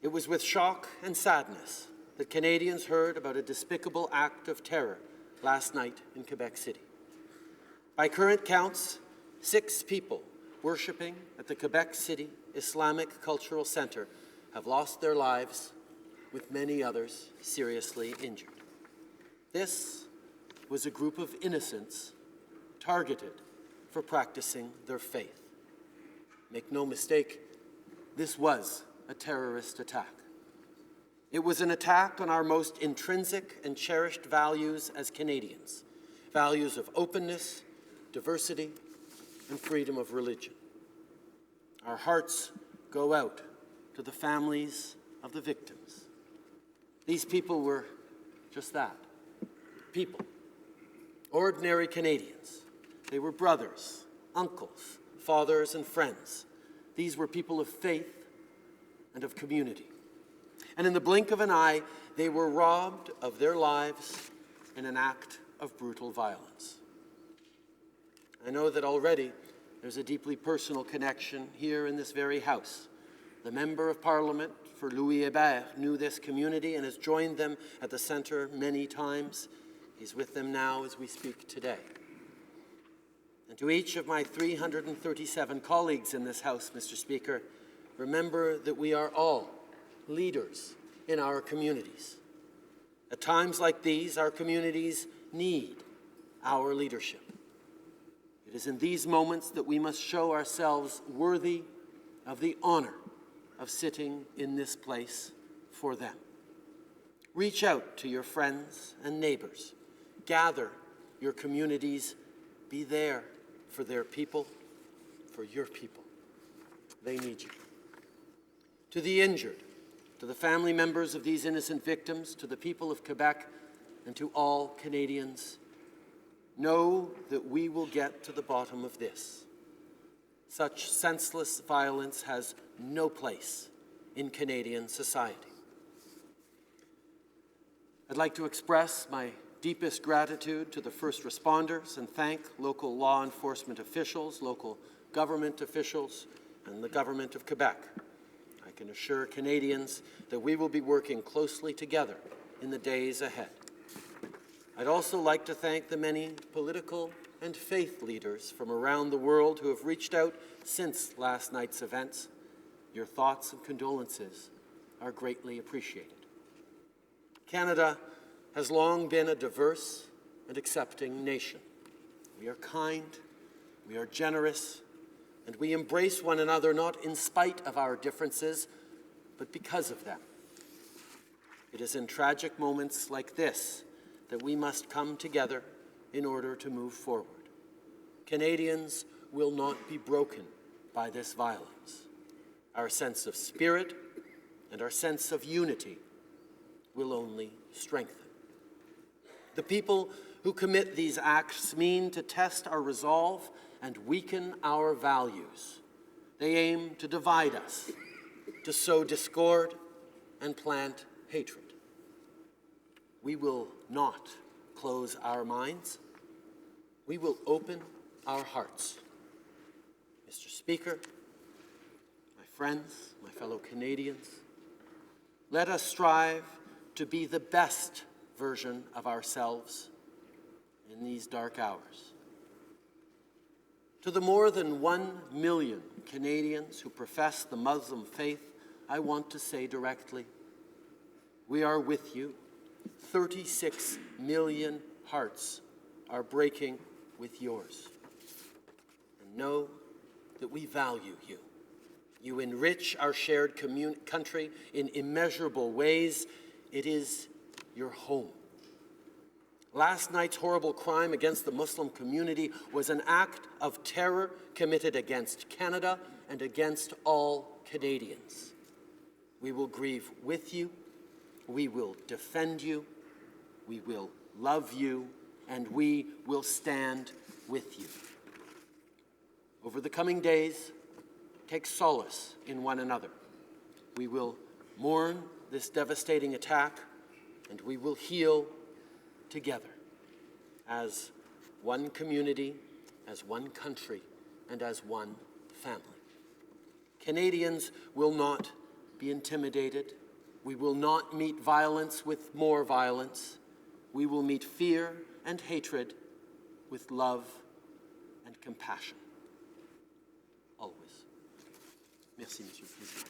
It was with shock and sadness that Canadians heard about a despicable act of terror last night in Quebec City. By current counts, 6 people worshipping at the Quebec City Islamic Cultural Centre have lost their lives, with many others seriously injured. This was a group of innocents targeted for practicing their faith. Make no mistake, this was a terrorist attack. It was an attack on our most intrinsic and cherished values as Canadians, values of openness, diversity, and freedom of religion. Our hearts go out to the families of the victims. These people were just that, people, ordinary Canadians. They were brothers, uncles, fathers, and friends. These were people of faith and of community. And in the blink of an eye, they were robbed of their lives in an act of brutal violence. I know that already there's a deeply personal connection here in this very house. The Member of Parliament for Louis Hébert knew this community and has joined them at the centre many times. He's with them now as we speak today. And to each of my 337 colleagues in this House, Mr. Speaker, remember that we are all leaders in our communities. At times like these, our communities need our leadership. It is in these moments that we must show ourselves worthy of the honor of sitting in this place for them. Reach out to your friends and neighbors. Gather your communities. Be there for their people, for your people. They need you. To the injured, to the family members of these innocent victims, to the people of Quebec, and to all Canadians, know that we will get to the bottom of this. Such senseless violence has no place in Canadian society. I'd like to express my deepest gratitude to the first responders and thank local law enforcement officials, local government officials, and the Government of Quebec. I can assure Canadians that we will be working closely together in the days ahead. I'd also like to thank the many political and faith leaders from around the world who have reached out since last night's events. Your thoughts and condolences are greatly appreciated. Canada has long been a diverse and accepting nation. We are kind, we are generous, and we embrace one another not in spite of our differences, but because of them. It is in tragic moments like this that we must come together in order to move forward. Canadians will not be broken by this violence. Our sense of spirit and our sense of unity will only strengthen. The people who commit these acts mean to test our resolve and weaken our values. They aim to divide us, to sow discord and plant hatred. We will not close our minds. We will open our hearts. Mr. Speaker, my friends, my fellow Canadians, let us strive to be the best version of ourselves in these dark hours. To the more than 1 million Canadians who profess the Muslim faith, I want to say directly, we are with you. 36 million hearts are breaking with yours. And know that we value you. You enrich our shared country in immeasurable ways. It is your home. Last night's horrible crime against the Muslim community was an act of terror committed against Canada and against all Canadians. We will grieve with you. We will defend you. We will love you. And we will stand with you. Over the coming days, take solace in one another. We will mourn this devastating attack, and we will heal together as one community, as one country, and as one family. Canadians will not be intimidated. We will not meet violence with more violence. We will meet fear and hatred with love and compassion. Always. Merci, Monsieur le Président.